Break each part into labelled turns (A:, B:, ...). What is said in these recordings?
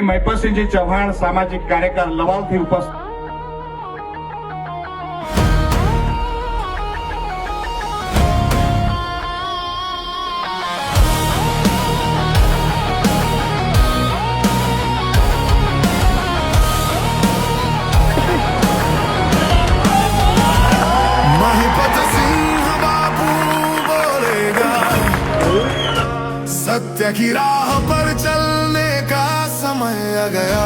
A: મહિપતસિંહજી ચૌહાણ સામાજિક કાર્યકર લવાલથી ઉપસ્થિત
B: सत्य की राह पर चलने का समय आ गया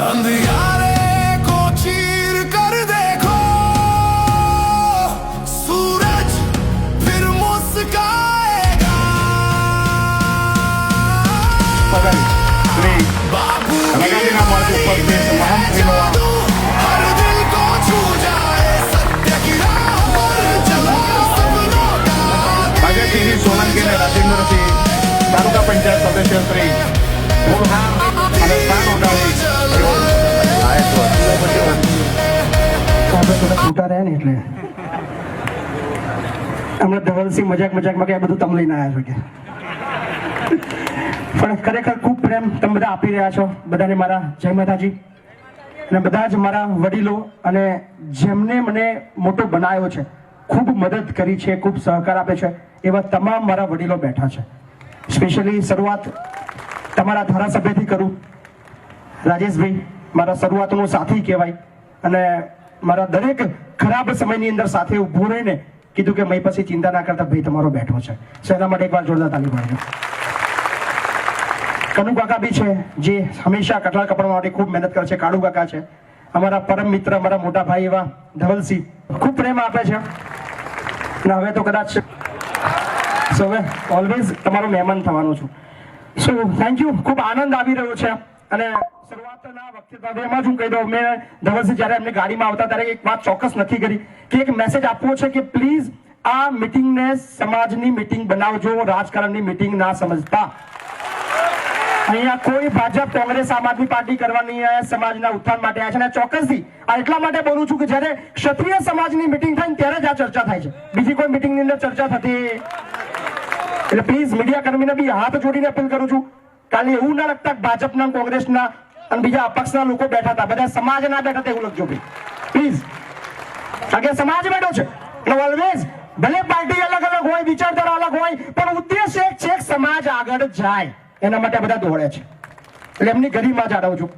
B: अंधियारे को चीर कर देखो सूरज फिर मुस्काएगा बाबू हर दिल को छू जाए सत्य की राह पर चलो सपनों का
A: ભાજપની સોલંકી અને રાજેન્દ્રસિંહ તાલુકા પંચાયત સદસ્ય શ્રી ફૂલહાર અને સ્થાન ઉઠાવી
C: છૂટા રહ્યા ને એટલે હમણાં ધવલસિંહ મજાકમાં કે આ બધું તમે લઈને આવ્યા છો કે પણ ખરેખર ખૂબ પ્રેમ તમે બધા આપી રહ્યા છો બધાને મારા જય માતાજી અને બધા જ મારા વડીલો અને જેમને મને મોટો બનાવ્યો છે ખૂબ મદદ કરી છે ખૂબ સહકાર આપે છે એવા તમામ મારા વડીલો બેઠા છે સ્પેશિયલી શરૂઆત તમારા ધારાસભ્યથી કરું રાજેશભાઈ મારા શરૂઆતનો સાથી કહેવાય અને મારા દરેક ખરાબ સમયની અંદર સાથે ઊભું રહીને કીધું કે મય પછી ચિંતા ના કરતા ભાઈ તમારો બેઠો છે એના માટે એકવાર જોરદાર તાલી પાડજો કનુ કાકા બી છે જે હંમેશા કટલા કપડા માટે ખૂબ મહેનત કરે છે કાળુ કાકા છે અમારા પરમ મિત્ર અમારા મોટા ભાઈ એવા ધવલસિંહ ખૂબ પ્રેમ આપે છે અને હવે તો કદાચ સો હવે ઓલવેઝ તમારો મહેમાન થવાનો છું સો થેન્ક યુ ખૂબ આનંદ આવી રહ્યો છે અને શરૂઆતના વખતે એમાં જ હું કહી દઉં મેં ધવલસિંહ જ્યારે એમને ગાડીમાં આવતા ત્યારે એક વાત ચોક્કસ નથી કરી કે એક મેસેજ આપવો છે કે પ્લીઝ આ મિટિંગને સમાજની મિટિંગ બનાવજો રાજકારણની મિટિંગ ના સમજતા અહીંયા કોઈ ભાજપ કોંગ્રેસ આમ આદમી પાર્ટી કરવાની સમાજના ઉત્થાન માટે આવ્યા છે અને ચોક્કસથી આ એટલા માટે બોલું છું કે જ્યારે ક્ષત્રિય સમાજની મિટિંગ થાય ને ત્યારે જ આ ચર્ચા થાય છે બીજી કોઈ મિટિંગની અંદર ચર્ચા થતી એટલે પ્લીઝ મીડિયા કર્મીને બી હાથ જોડીને અપીલ કરું છું કાલે એવું ના લગતા ભાજપના કોંગ્રેસના અને બીજા અપક્ષના લોકો બેઠા હતા બધા સમાજ ના બેઠા હતા એવું લખજો ભાઈ પ્લીઝ કારણ કે સમાજ બેઠો છે એટલે ઓલવેઝ ભલે પાર્ટી અલગ અલગ હોય વિચારધારા અલગ હોય પણ ઉદ્દેશ્ય એક છે સમાજ આગળ જાય એના માટે બધા દોડે છે એટલે એમની ગરિમા જાળવું છું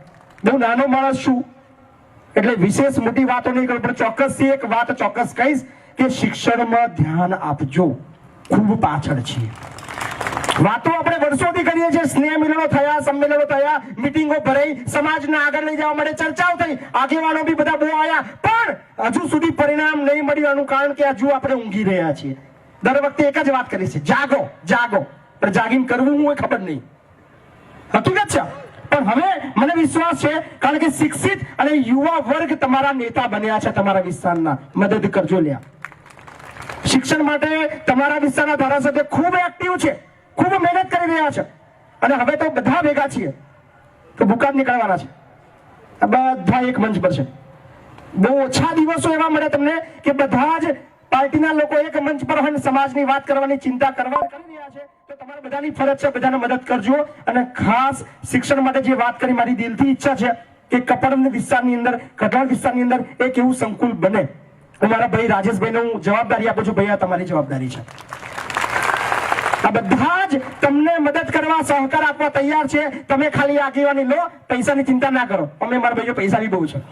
C: બહુ નાનો માણસ છું એટલે વિશેષ મોટી વાતો નહીં કરું પણ ચોક્કસથી એક વાત ચોક્કસ કહીશ કે શિક્ષણમાં ધ્યાન આપજો ખૂબ પાછળ છીએ વાતો આપણે વર્ષોથી કરીએ છીએ સ્નેહ મિલનો થયા સંમેલનો થયા મિટિંગો ભરાઈ સમાજને આગળ લઈ જવા માટે ચર્ચાઓ થઈ આગેવાનો બી બધા બહુ આવ્યા પણ હજુ સુધી પરિણામ નહીં મળ્યું એનું કારણ કે હજુ આપણે ઊંઘી રહ્યા છીએ દર વખતે એક જ વાત કરી છે જાગો જાગો પણ જાગીને કરવું હું ખબર નહીં હકીકત છે પણ હવે મને વિશ્વાસ છે કારણ કે શિક્ષિત અને યુવા વર્ગ તમારા નેતા બન્યા છે તમારા વિસ્તારના મદદ કરજો લ્યા શિક્ષણ માટે તમારા વિસ્તારના ધારાસભ્ય ખૂબ એક્ટિવ છે ખૂબ મહેનત કરી રહ્યા છે અને હવે તો બધા ભેગા છીએ તો ભૂકા જ નીકળવાના છે બધા એક મંચ પર છે બહુ ઓછા દિવસો એવા મળે તમને કે બધા જ પાર્ટીના લોકો એક મંચ પર હોય સમાજની વાત કરવાની ચિંતા કરી રહ્યા છે તો તમારે બધાની ફરજ છે બધાને મદદ કરજો અને ખાસ શિક્ષણ માટે જે વાત કરી મારી દિલથી ઈચ્છા છે કે કપડ વિસ્તારની અંદર કઠોળ વિસ્તારની અંદર એક એવું સંકુલ બને મારા ભાઈ રાજેશભાઈને હું જવાબદારી આપું છું ભાઈ આ તમારી જવાબદારી છે આ બધા જ તમને મદદ કરવા સહકાર આપવા તૈયાર છે તમે ખાલી આગેવાની લો પૈસાની ચિંતા ના કરો અમે મારા ભાઈઓ પૈસા બી બહુ છે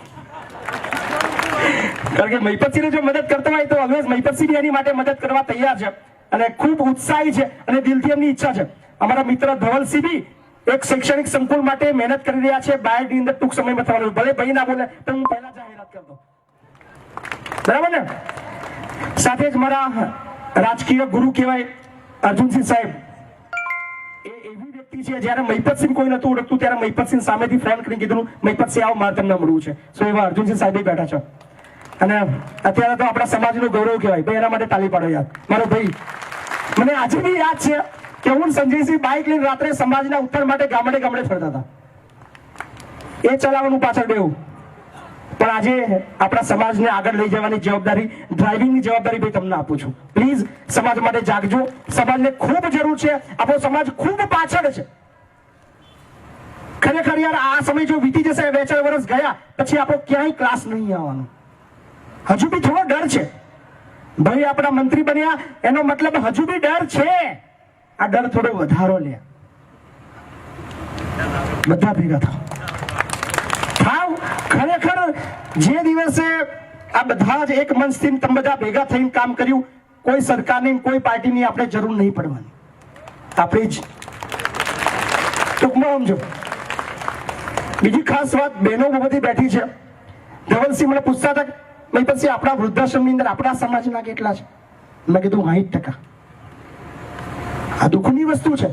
C: કારણ કે મહિપતસિંહને જો મદદ કરતા હોય તો ઓલવેઝ મહિપતસિંહ એની માટે મદદ કરવા તૈયાર છે અને ખૂબ ઉત્સાહી છે અને દિલથી એમની ઈચ્છા છે અમારા મિત્ર ધવલસિંહ બી એક શૈક્ષણિક સંકુલ માટે મહેનત કરી રહ્યા છે બાયડની અંદર ટૂંક સમયમાં થવાનું ભલે ભાઈ ના બોલે પણ હું પહેલા જાહેરાત કરતો બરાબર ને સાથે જ મારા રાજકીય ગુરુ કહેવાય અર્જુનસિંહ સાહેબ એ એવી વ્યક્તિ છે જ્યારે મહિપતસિંહ કોઈ નતું ઓળખતું ત્યારે મહિપતસિંહ સામેથી ફ્રેન્ડ કરીને કીધું મહિપતસિંહ આવો મારે તમને મળવું છે સો એવા અર્જુનસિંહ સાહેબ બેઠા છે અને અત્યારે તો આપણા સમાજનું ગૌરવ કહેવાય ભાઈ એના માટે તાલી પાડો યાર મારો ભાઈ મને આજે બી યાદ છે કે હું સંજયસિંહ બાઇક લઈને રાત્રે સમાજના ઉત્થાન માટે ગામડે ગામડે ફરતા હતા એ ચલાવવાનું પાછળ બેવું પણ આજે આપણા સમાજને આગળ લઈ જવાની જવાબદારી ડ્રાઇવિંગની જવાબદારી ભાઈ તમને આપું છું પ્લીઝ સમાજ માટે જાગજો સમાજને ખૂબ જરૂર છે આપણો સમાજ ખૂબ પાછળ છે ખરેખર યાર આ સમય જો વીતી જશે, 2-4 વર્ષ ગયા પછી આપણો ક્યાંય ક્લાસ નહીં આવવાનો. હજુ બી થોડો ડર છે ભાઈ. આપણા મંત્રી બન્યા એનો મતલબ હજુ બી ડર છે. આ ડર થોડો વધારો લે. બધા ભેગા થાવ. ખરેખર જે દિવસે આ બધા જ એક મંચથી તમે બધા ભેગા થઈને કામ કર્યું, કોઈ સરકારની કોઈ પાર્ટીની આપણે જરૂર નહીં પડવાની. આપણે જ ટૂંકમાં સમજો. બીજી ખાસ વાત, બહેનો બધી બેઠી છે. ધવલસિંહ મને પૂછતા હતા ભાઈ પછી આપણા વૃદ્ધાશ્રમની અંદર આપણા સમાજના કેટલા છે? મેં કીધું 60%. આ દુઃખની વસ્તુ છે.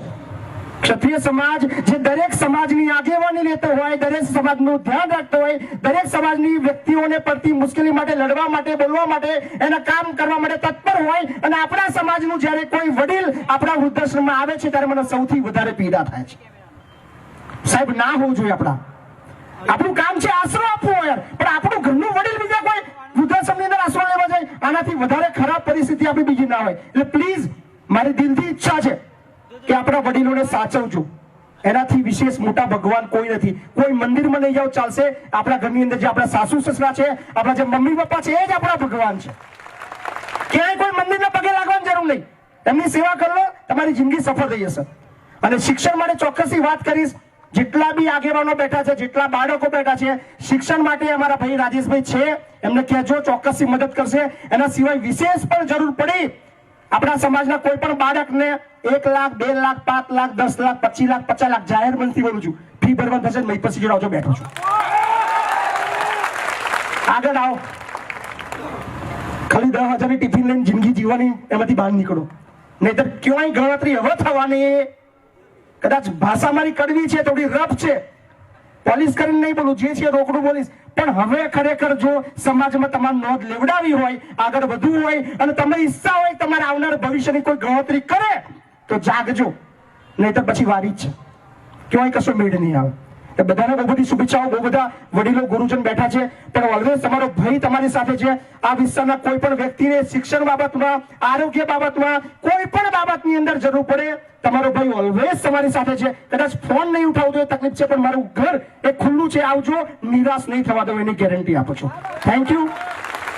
C: ક્ષત્રિય સમાજ જે દરેક સમાજની આગેવાની લેતો હોય, દરેક સમાજનું ધ્યાન રાખતો હોય, દરેક સમાજની વ્યક્તિઓને પડતી મુશ્કેલી માટે લડવા માટે, બોલવા માટે, એના કામ કરવા માટે તત્પર હોય, અને આપણા સમાજનું જ્યારે કોઈ વડીલ આપણા વૃદ્ધાશ્રમમાં આવે છે ત્યારે મને સૌથી વધારે પીડા થાય છે. સાહેબ ના હોવું જોઈએ. આપણું કામ છે આશરો આપવો યાર, પણ આપણું ઘરનું વડીલ બીજા કોઈ વૃદ્ધાશ્રમની અંદર આશરો લેવા જાય, આનાથી વધારે ખરાબ પરિસ્થિતિ આપણી બીજી ના હોય. એટલે પ્લીઝ મારી દિલથી ઈચ્છા છે કે આપણા વડીલોને સાચવજો. એનાથી વિશેષ મોટા ભગવાન કોઈ નથી. કોઈ મંદિરમાં નહીં જાવ ચાલશે. આપણા ઘરની અંદર જે આપણા સાસુ સસરા છે, આપણા જે મમ્મી પપ્પા છે, એ જ આપણા ભગવાન છે. ક્યાંય કોઈ મંદિરના પગે લાગવાની જરૂર નહીં. એમની સેવા કરો, તમારી જિંદગી સફળ થઈ જશે. અને શિક્ષણ માટે ચોક્કસથી વાત કરીશ. જેટલા બી આગેવાનો બેઠા છે, જેટલા બાળકો બેઠા છે, શિક્ષણ માટે અમારા ભાઈ રાજેશભાઈ છે, એમને કહેજો, ચોક્કસથી મદદ કરશે. એના સિવાય વિશેષ પણ જરૂર પડી આપણા સમાજના કોઈ પણ બાળકને 1 લાખ, 2 લાખ, 5 લાખ, 10 લાખ, 25 લાખ, 50 લાખ જાહેર મંત્રી બોલું છું, ફી ભરવાનું થશે. મહી પછી જોડાવજો, બેઠો છું. આગળ આવો. ખાલી 10,000ની ટિફિન લઈને જિંદગી જીવવાની, એમાંથી બહાર નીકળો. નહીતર ક્યાંય ગણતરી હવે થવાની. કદાચ ભાષા મારી કડવી છે, થોડી રફ છે, પોલીસ કરીને નહીં બોલું, જે છે રોકડું બોલીશ. પણ હવે ખરેખર જો સમાજમાં તમારે નોંધ લેવડાવી હોય, આગળ વધવું હોય, અને તમને ઈચ્છા હોય તમારા આવનાર ભવિષ્યની કોઈ ગણતરી કરે, તો જાગજો. નહીતર પછી વારી જ છે, ક્યાંય કશો મેળ નહીં આવે. એ બધાને બહુ બધી શુભેચ્છાઓ. બહુ બધા વડીલો ગુરુજન બેઠા છે, પણ ઓલવેઝ તમારો ભાઈ તમારી સાથે છે. આ વિસ્તારના કોઈ પણ વ્યક્તિને શિક્ષણ બાબતમાં, આરોગ્ય બાબતમાં, કોઈ પણ બાબતની અંદર જરૂર પડે, તમારો ભાઈ ઓલવેઝ તમારી સાથે છે. કદાચ ફોન નહીં ઉઠાવતો એ તકલીફ છે, પણ મારું ઘર એ ખુલ્લું છે. આવજો, નિરાશ નહીં થવા દો, એની ગેરંટી આપો છો. Thank you.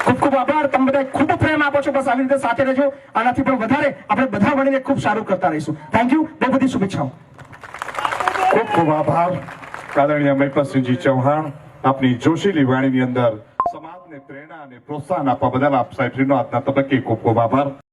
C: ખૂબ ખૂબ આભાર. તમે બધા ખૂબ પ્રેમ આપો છો. બસ આવી રીતે સાથે રહેજો. આનાથી પણ વધારે આપણે બધા મળીને ખૂબ સારું કરતા રહીશું. Thank you. બહુ બધી શુભેચ્છાઓ.
A: ખૂબ ખૂબ આભાર આદરણીય મહિપતસિંહજી ચૌહાણ. આપની જોશીલી વાણીની અંદર સમાજને પ્રેરણા અને પ્રોત્સાહન આપવા બદલ આપ સાહેબશ્રીનો આજના તબક્કે ખૂબ ખૂબ આભાર.